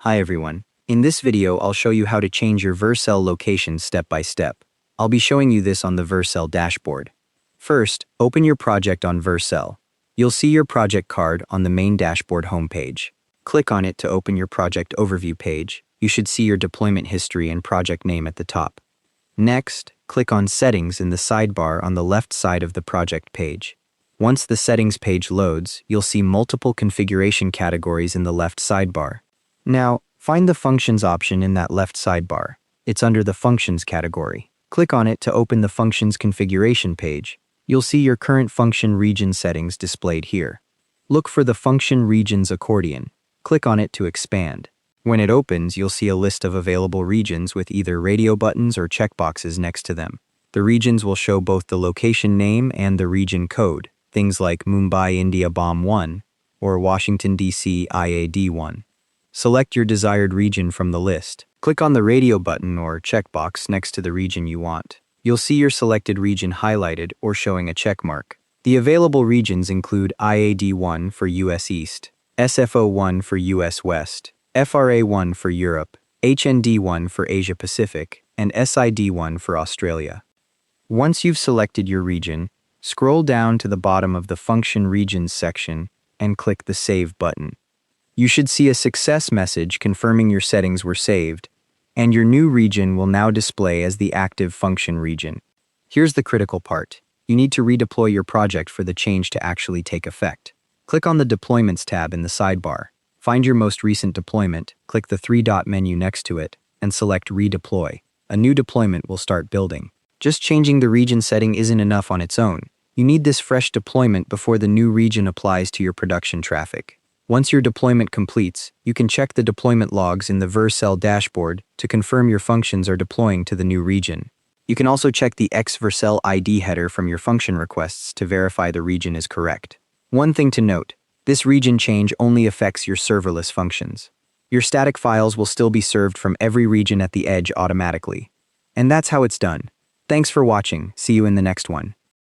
Hi everyone. In this video, I'll show you how to change your Vercel location step by step. I'll be showing you this on the Vercel dashboard. First, open your project on Vercel. You'll see your project card on the main dashboard homepage. Click on it to open your project overview page. You should see your deployment history and project name at the top. Next, click on Settings in the sidebar on the left side of the project page. Once the Settings page loads, you'll see multiple configuration categories in the left sidebar. Now, find the Functions option in that left sidebar. It's under the Functions category. Click on it to open the Functions configuration page. You'll see your current function region settings displayed here. Look for the Function Regions accordion. Click on it to expand. When it opens, you'll see a list of available regions with either radio buttons or checkboxes next to them. The regions will show both the location name and the region code, things like Mumbai, India BOM 1 or Washington, D.C. IAD 1. Select your desired region from the list. Click on the radio button or checkbox next to the region you want. You'll see your selected region highlighted or showing a check mark. The available regions include IAD 1 for US East, SFO 1 for US West, FRA 1 for Europe, HND 1 for Asia Pacific, and SID 1 for Australia. Once you've selected your region, scroll down to the bottom of the Function Regions section and click the Save button. You should see a success message confirming your settings were saved, and your new region will now display as the active function region. Here's the critical part. You need to redeploy your project for the change to actually take effect. Click on the Deployments tab in the sidebar. Find your most recent deployment, click the three-dot menu next to it, and select Redeploy. A new deployment will start building. Just changing the region setting isn't enough on its own. You need this fresh deployment before the new region applies to your production traffic. Once your deployment completes, you can check the deployment logs in the Vercel dashboard to confirm your functions are deploying to the new region. You can also check the Vercel ID header from your function requests to verify the region is correct. One thing to note, this region change only affects your serverless functions. Your static files will still be served from every region at the edge automatically. And that's how it's done. Thanks for watching. See you in the next one.